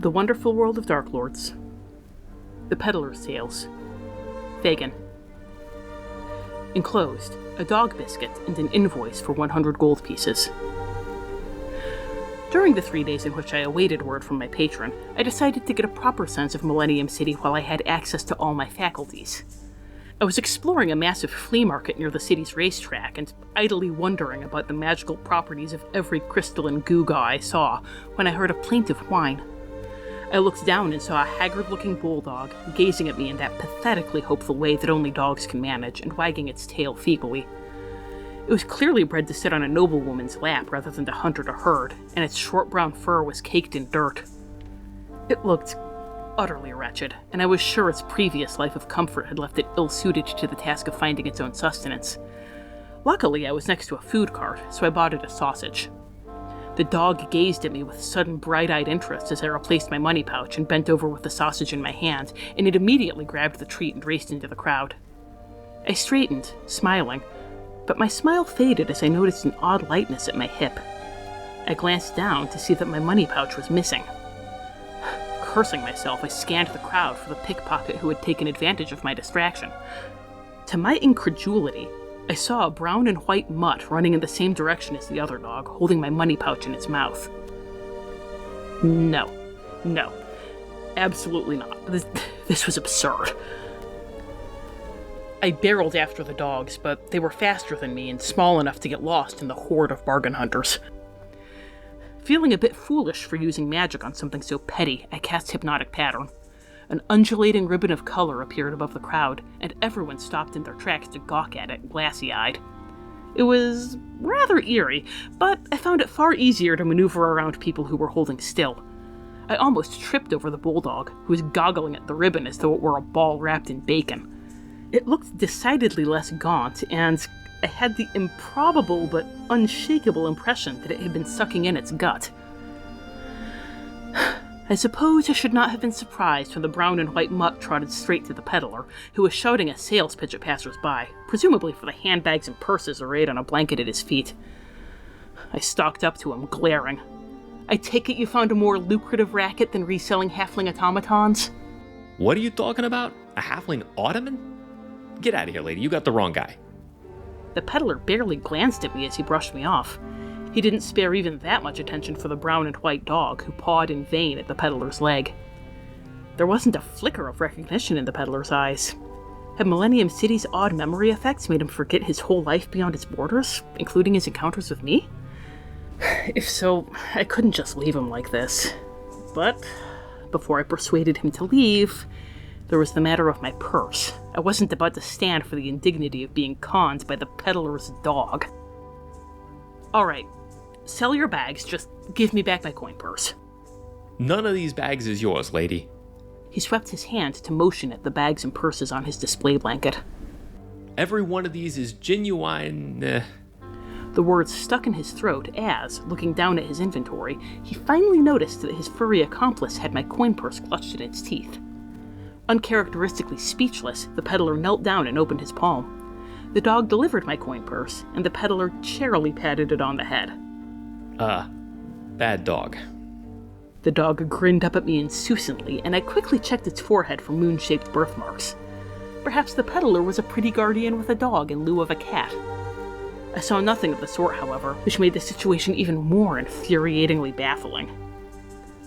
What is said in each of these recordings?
The Wonderful World of Darklords. The Peddler's Tales. Fagin. Enclosed, a dog biscuit and an invoice for 100 gold pieces. During the 3 days in which I awaited word from my patron, I decided to get a proper sense of Millennium City while I had access to all my faculties. I was exploring a massive flea market near the city's racetrack and idly wondering about the magical properties of every crystalline gewgaw I saw when I heard a plaintive whine. I looked down and saw a haggard-looking bulldog gazing at me in that pathetically hopeful way that only dogs can manage and wagging its tail feebly. It was clearly bred to sit on a noblewoman's lap rather than to hunt or to herd, and its short brown fur was caked in dirt. It looked utterly wretched, and I was sure its previous life of comfort had left it ill-suited to the task of finding its own sustenance. Luckily, I was next to a food cart, so I bought it a sausage. The dog gazed at me with sudden bright-eyed interest as I replaced my money pouch and bent over with the sausage in my hand, and it immediately grabbed the treat and raced into the crowd. I straightened, smiling, but my smile faded as I noticed an odd lightness at my hip. I glanced down to see that my money pouch was missing. Cursing myself, I scanned the crowd for the pickpocket who had taken advantage of my distraction. To my incredulity, I saw a brown and white mutt running in the same direction as the other dog, holding my money pouch in its mouth. No, absolutely not. This was absurd. I barreled after the dogs, but they were faster than me and small enough to get lost in the horde of bargain hunters. Feeling a bit foolish for using magic on something so petty, I cast Hypnotic Pattern. An undulating ribbon of color appeared above the crowd, and everyone stopped in their tracks to gawk at it, glassy-eyed. It was rather eerie, but I found it far easier to maneuver around people who were holding still. I almost tripped over the bulldog, who was goggling at the ribbon as though it were a ball wrapped in bacon. It looked decidedly less gaunt, and I had the improbable but unshakable impression that it had been sucking in its gut. I suppose I should not have been surprised when the brown and white mutt trotted straight to the peddler, who was shouting a sales pitch at passers-by, presumably for the handbags and purses arrayed on a blanket at his feet. I stalked up to him, glaring. I take it you found a more lucrative racket than reselling halfling automatons? What are you talking about? A halfling ottoman? Get out of here, lady. You got the wrong guy. The peddler barely glanced at me as he brushed me off. He didn't spare even that much attention for the brown and white dog, who pawed in vain at the peddler's leg. There wasn't a flicker of recognition in the peddler's eyes. Had Millennium City's odd memory effects made him forget his whole life beyond its borders, including his encounters with me? If so, I couldn't just leave him like this. But before I persuaded him to leave, there was the matter of my purse. I wasn't about to stand for the indignity of being conned by the peddler's dog. All right. Sell your bags, just give me back my coin purse. None of these bags is yours, lady. He swept his hand to motion at the bags and purses on his display blanket. Every one of these is genuine. The words stuck in his throat as, looking down at his inventory, he finally noticed that his furry accomplice had my coin purse clutched in its teeth. Uncharacteristically speechless, the peddler knelt down and opened his palm. The dog delivered my coin purse, and the peddler charily patted it on the head. Bad dog. The dog grinned up at me insouciantly, and I quickly checked its forehead for moon-shaped birthmarks. Perhaps the peddler was a pretty guardian with a dog in lieu of a cat. I saw nothing of the sort, however, which made the situation even more infuriatingly baffling.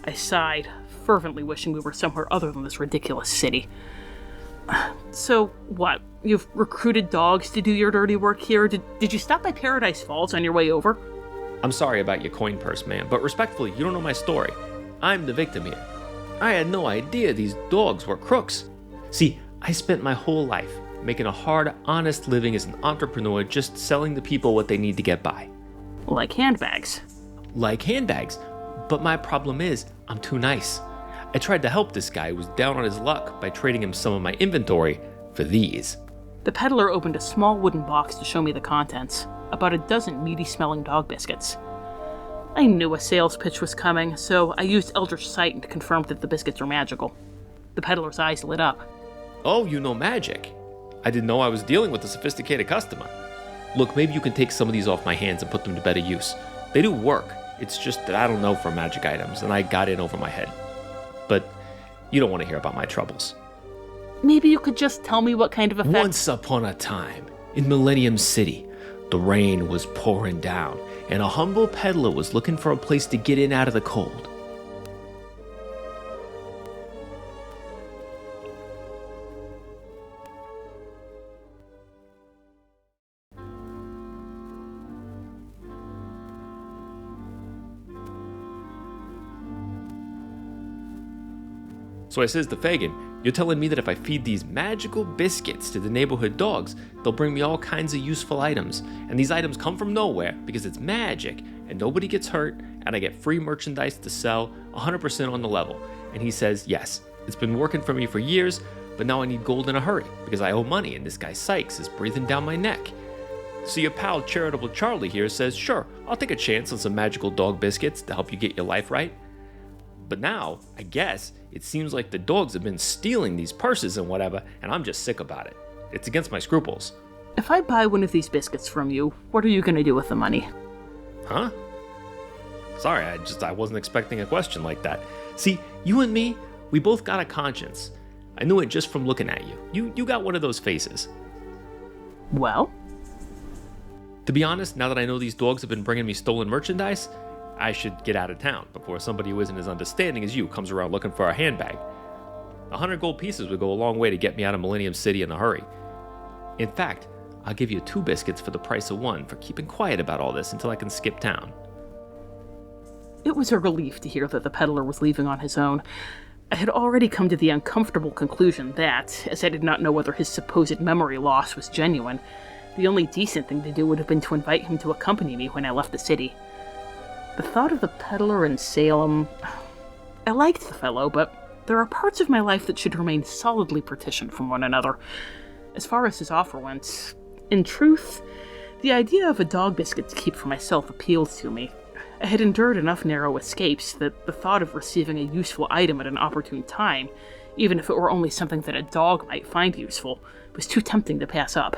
I sighed, fervently wishing we were somewhere other than this ridiculous city. So, what? You've recruited dogs to do your dirty work here? Did you stop by Paradise Falls on your way over? I'm sorry about your coin purse, man, but respectfully, you don't know my story. I'm the victim here. I had no idea these dogs were crooks. See, I spent my whole life making a hard, honest living as an entrepreneur, just selling the people what they need to get by. Like handbags. Like handbags. But my problem is, I'm too nice. I tried to help this guy who was down on his luck by trading him some of my inventory for these. The peddler opened a small wooden box to show me the contents. About a dozen meaty-smelling dog biscuits. I knew a sales pitch was coming, so I used Eldritch Sight and confirmed that the biscuits were magical. The peddler's eyes lit up. Oh, you know magic. I didn't know I was dealing with a sophisticated customer. Look, maybe you can take some of these off my hands and put them to better use. They do work. It's just that I don't know for magic items, and I got in over my head. but you don't want to hear about my troubles. Maybe you could just tell me what kind of effect... Once upon a time, in Millennium City, the rain was pouring down, and a humble peddler was looking for a place to get in out of the cold. So I says to Fagin, "You're telling me that if I feed these magical biscuits to the neighborhood dogs, they'll bring me all kinds of useful items, and these items come from nowhere because it's magic, and nobody gets hurt, and I get free merchandise to sell 100% on the level." And he says, "Yes, it's been working for me for years, but now I need gold in a hurry because I owe money, and this guy Sykes is breathing down my neck." So your pal Charitable Charlie here says, "Sure, I'll take a chance on some magical dog biscuits to help you get your life right." But now, I guess, it seems like the dogs have been stealing these purses and whatever, and I'm just sick about it. It's against my scruples. If I buy one of these biscuits from you, what are you going to do with the money? Huh? Sorry, I wasn't expecting a question like that. See, you and me, we both got a conscience. I knew it just from looking at you. You got one of those faces. Well? To be honest, now that I know these dogs have been bringing me stolen merchandise, I should get out of town before somebody who isn't as understanding as you comes around looking for a handbag. 100 gold pieces would go a long way to get me out of Millennium City in a hurry. In fact, I'll give you 2 biscuits for the price of 1 for keeping quiet about all this until I can skip town. It was a relief to hear that the peddler was leaving on his own. I had already come to the uncomfortable conclusion that, as I did not know whether his supposed memory loss was genuine, the only decent thing to do would have been to invite him to accompany me when I left the city. The thought of the peddler in Salem... I liked the fellow, but there are parts of my life that should remain solidly partitioned from one another. As far as his offer went, in truth, the idea of a dog biscuit to keep for myself appealed to me. I had endured enough narrow escapes that the thought of receiving a useful item at an opportune time, even if it were only something that a dog might find useful, was too tempting to pass up.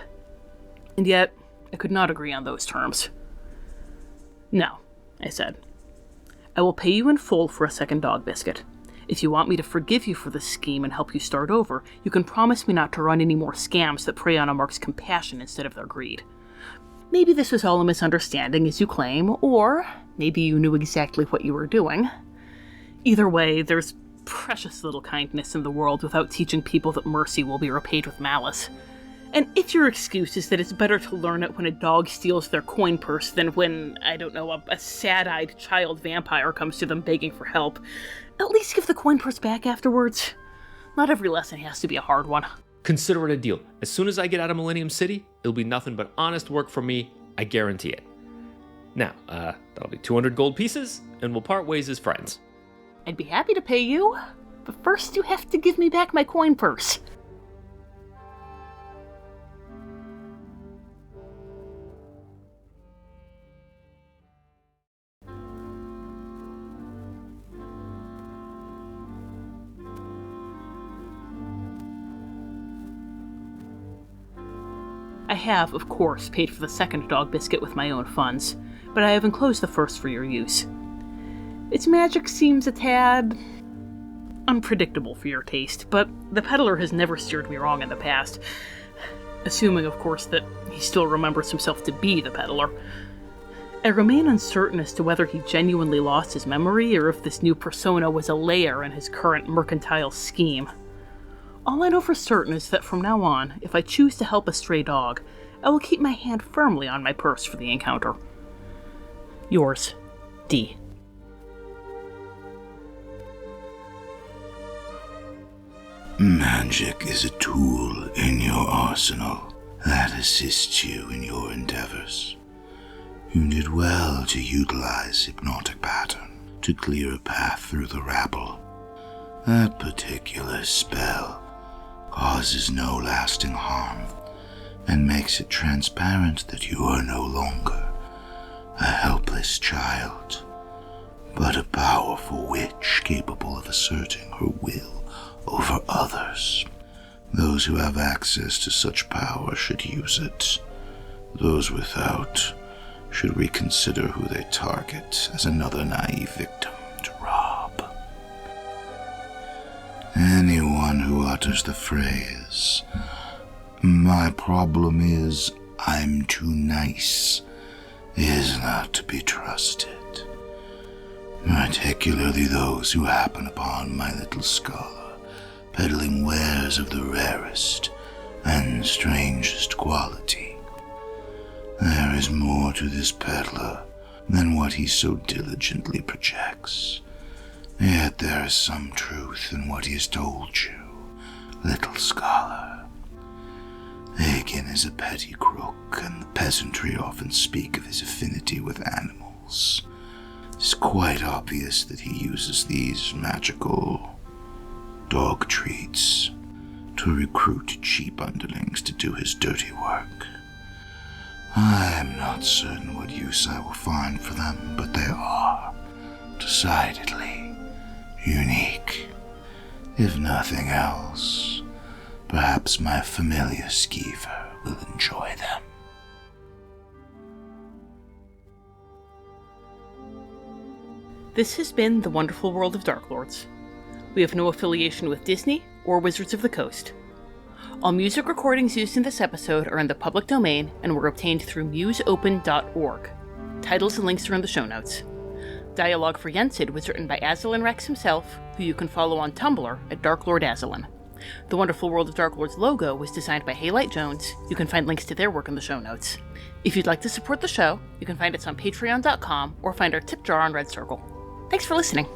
And yet, I could not agree on those terms. "No," I said. "I will pay you in full for a second dog biscuit. If you want me to forgive you for this scheme and help you start over, you can promise me not to run any more scams that prey on a mark's compassion instead of their greed. Maybe this was all a misunderstanding, as you claim, or maybe you knew exactly what you were doing. Either way, there's precious little kindness in the world without teaching people that mercy will be repaid with malice. And if your excuse is that it's better to learn it when a dog steals their coin purse than when, I don't know, a sad-eyed child vampire comes to them begging for help, at least give the coin purse back afterwards. Not every lesson has to be a hard one." Consider it a deal. As soon as I get out of Millennium City, it'll be nothing but honest work for me. I guarantee it. Now, that'll be 200 gold pieces, and we'll part ways as friends. "I'd be happy to pay you, but first you have to give me back my coin purse." I have, of course, paid for the second dog biscuit with my own funds, but I have enclosed the first for your use. Its magic seems a tad unpredictable for your taste, but the peddler has never steered me wrong in the past, assuming, of course, that he still remembers himself to be the peddler. I remain uncertain as to whether he genuinely lost his memory or if this new persona was a layer in his current mercantile scheme. All I know for certain is that from now on, if I choose to help a stray dog, I will keep my hand firmly on my purse for the encounter. Yours, D. Magic is a tool in your arsenal that assists you in your endeavors. You did well to utilize hypnotic pattern to clear a path through the rabble. That particular spell causes no lasting harm and makes it transparent that you are no longer a helpless child, but a powerful witch capable of asserting her will over others. Those who have access to such power should use it. Those without should reconsider who they target as another naive victim to rob. utters the phrase, "My problem is I'm too nice," is not to be trusted. Particularly those who happen upon my little scholar peddling wares of the rarest and strangest quality. There is more to this peddler than what he so diligently projects. Yet there is some truth in what he has told you, little scholar. Fagin is a petty crook, and the peasantry often speak of his affinity with animals. It's quite obvious that he uses these magical dog treats to recruit cheap underlings to do his dirty work. I am not certain what use I will find for them, but they are decidedly unique. If nothing else, perhaps my familiar skeever will enjoy them. This has been The Wonderful World of Darklords. We have no affiliation with Disney or Wizards of the Coast. All music recordings used in this episode are in the public domain and were obtained through museopen.org. Titles and links are in the show notes. Dialogue for Yensid was written by Azalin Rex himself, who you can follow on Tumblr at Darklord Azalin. The Wonderful World of Darklords logo was designed by Haylight Jones. You can find links to their work in the show notes. If you'd like to support the show, you can find us on patreon.com or find our tip jar on Red Circle. Thanks for listening.